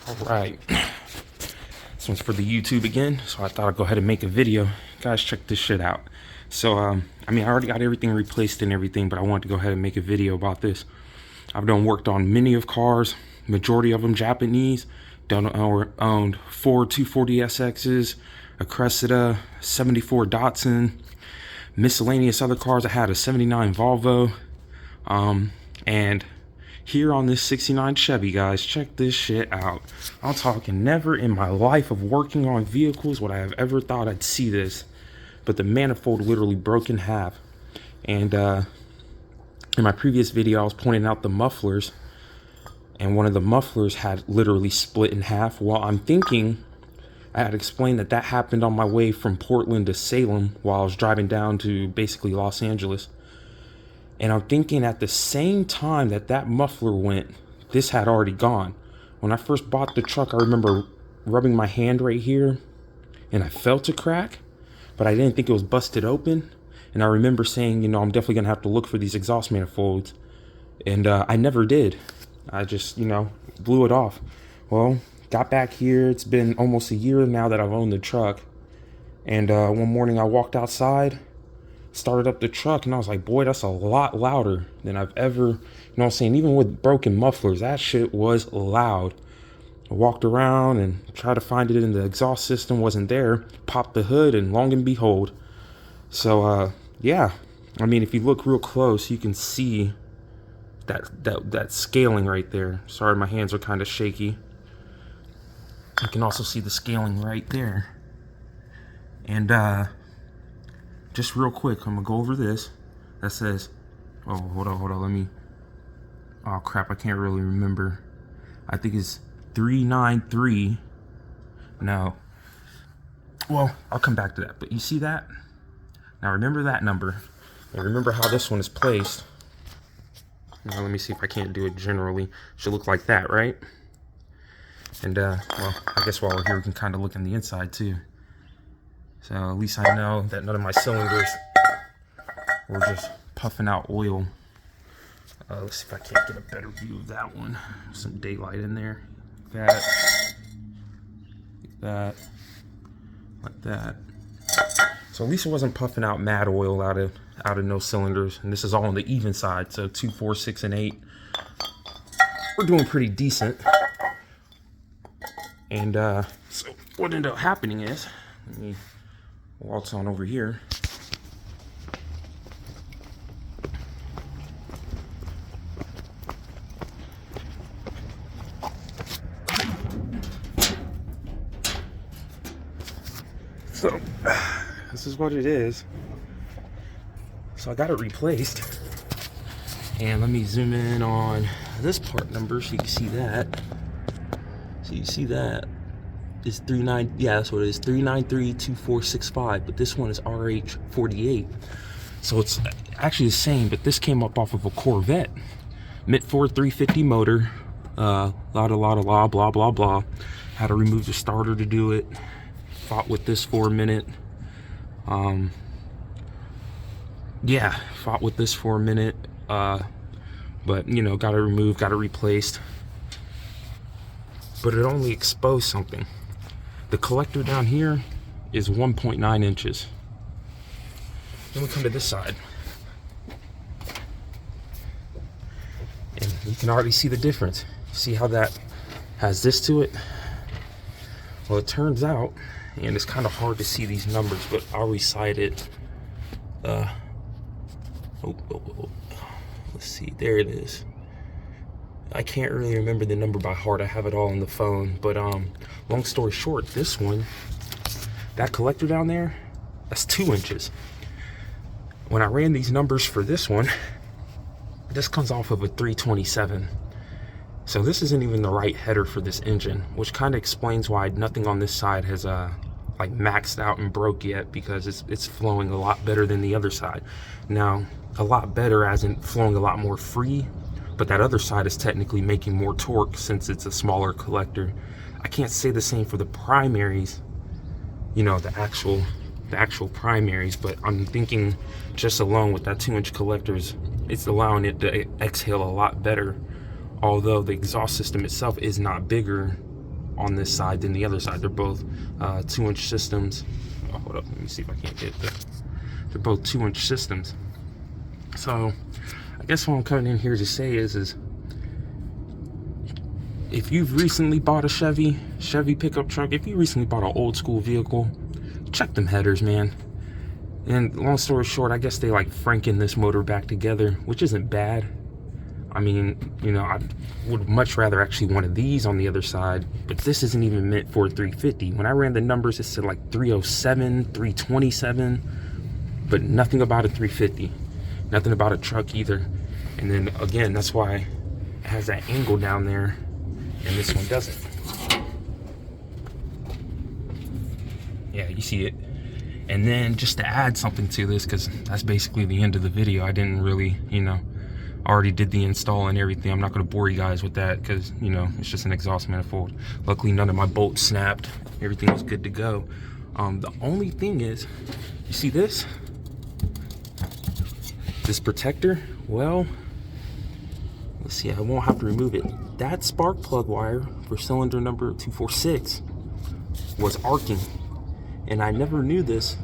All right, this one's for the YouTube again, so I thought I'd go ahead and make a video. Guys, check this shit out. So, I mean, I already got everything replaced and everything, but I wanted to go ahead and make a video about this. I've worked on many of cars, majority of them Japanese. Owned 4 240SXs, a Cressida, 74 Datsun, miscellaneous other cars. I had a 79 Volvo, and here on this 69 Chevy, guys, check this shit out. I'm talking, never in my life of working on vehicles would I have ever thought I'd see this, but the manifold literally broke in half. And in my previous video, I was pointing out the mufflers, and one of the mufflers had literally split in half. Well, I'm thinking I had explained that that happened on my way from Portland to Salem while I was driving down to basically Los Angeles. And I'm thinking at the same time that that muffler went, this had already gone. When I first bought the truck, I remember rubbing my hand right here and I felt a crack, but I didn't think it was busted open. And I remember saying, you know, I'm definitely gonna have to look for these exhaust manifolds. And I never did. I just, you know, blew it off. Well, got back here. It's been almost a year now that I've owned the truck. And one morning I walked outside, started up the truck, and I was like, boy, that's a lot louder than I've ever, you know what I'm saying? Even with broken mufflers, that shit was loud. I walked around and tried to find it in the exhaust system, wasn't there. Popped the hood, and long and behold. So, yeah. I mean, if you look real close, you can see that scaling right there. Sorry, my hands are kind of shaky. You can also see the scaling right there. And just real quick, I'm gonna go over this. That says, oh, hold on, let me, oh crap, I can't really remember. I think it's 393. No, well, I'll come back to that. But you see that? Now remember that number, and remember how this one is placed. Now let me see if I can't do it generally. Should look like that, right? And well, I guess while we're here, we can kind of look in the inside too. So at least I know that none of my cylinders were just puffing out oil. Let's see if I can't get a better view of that one. Some daylight in there. Like that. So at least it wasn't puffing out mad oil out of no cylinders. And this is all on the even side. So 2, 4, 6, and 8. We're doing pretty decent. And so what ended up happening is, let me waltz on over here. So this is what it is. So I got it replaced. And let me zoom in on this part number so you can see that. So you see that is 39, yeah, that's what it is, 3932465, but this one is RH48. So it's actually the same, but this came up off of a Corvette. Mitford 350 motor, blah, blah, blah. Had to remove the starter to do it. Fought with this for a minute. Yeah, fought with this for a minute. But, you know, got it removed, got it replaced. But it only exposed something. The collector down here is 1.9 inches. Then we come to this side. And you can already see the difference. See how that has this to it? Well, it turns out, and it's kind of hard to see these numbers, but I'll recite it. Let's see, there it is. I can't really remember the number by heart. I have it all on the phone. But long story short, this one, that collector down there, that's 2 inches. When I ran these numbers for this one, this comes off of a 327. So this isn't even the right header for this engine, which kind of explains why nothing on this side has like maxed out and broke yet, because it's flowing a lot better than the other side. Now, a lot better as in flowing a lot more free. But that other side is technically making more torque since it's a smaller collector. I can't say the same for the primaries, you know, the actual primaries, but I'm thinking just alone with that 2-inch collectors, it's allowing it to exhale a lot better. Although the exhaust system itself is not bigger on this side than the other side. They're both 2-inch systems. Oh, hold up, let me see if I can't get there. They're both 2-inch systems. So I guess what I'm coming in here to say is if you've recently bought a Chevy pickup truck, if you recently bought an old school vehicle, check them headers, man. And long story short, I guess they like franken this motor back together, which isn't bad. I mean, you know, I would much rather actually one of these on the other side, but this isn't even meant for 350. When I ran the numbers, it said like 307, 327, but nothing about a 350. Nothing about a truck either. And then again, that's why it has that angle down there and this one doesn't. Yeah, you see it. And then just to add something to this, because that's basically the end of the video. I didn't really, you know, already did the install and everything. I'm not going to bore you guys with that because, you know, it's just an exhaust manifold. Luckily, none of my bolts snapped. Everything was good to go. The only thing is, you see this? This protector? Well, let's see, I won't have to remove it. That spark plug wire for cylinder number 246 was arcing. And I never knew this.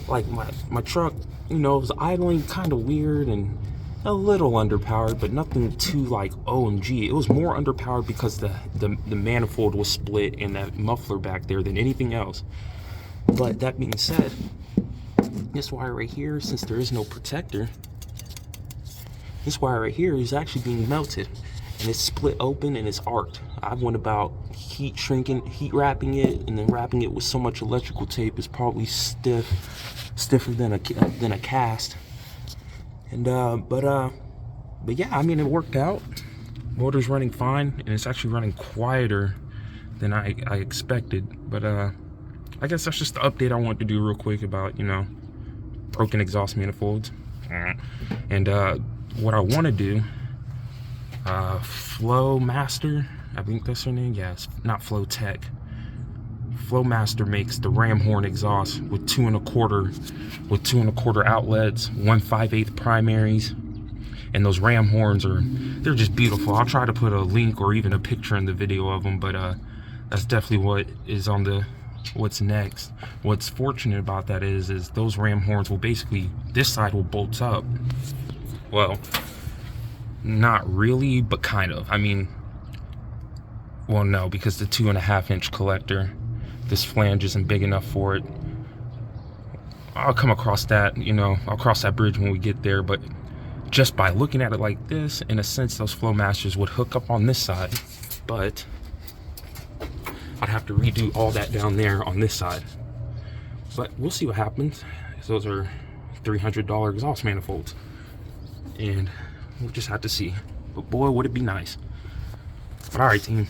Like my truck, you know, it was idling kind of weird and a little underpowered, but nothing too like OMG. It was more underpowered because the manifold was split and that muffler back there than anything else. But that being said, this wire right here, since there is no protector, this wire right here is actually being melted and it's split open and it's arced. I went about heat wrapping it, and then wrapping it with so much electrical tape it's probably stiffer than a cast. And but yeah, I mean, it worked out. Motor's running fine, and it's actually running quieter than I expected. But I guess that's just the update I wanted to do real quick about, you know, broken exhaust manifolds. And what I want to do, Flowmaster, I think that's her name. Yes, not Flowtech. Flowmaster makes the ram horn exhaust with 2 1/4 outlets, 1 5/8 primaries, and those ram horns they're just beautiful. I'll try to put a link or even a picture in the video of them, but that's definitely what is on what's next. What's fortunate about that is those ram horns will basically, this side will bolt up. Well, not really, but kind of. I mean, well, no, because the 2.5-inch collector, this flange isn't big enough for it. I'll come across that, you know, I'll cross that bridge when we get there. But just by looking at it like this, in a sense, those Flowmasters would hook up on this side, but I'd have to redo all that down there on this side. But we'll see what happens. Those are $300 exhaust manifolds, and we'll just have to see. But boy, would it be nice. But all right, team.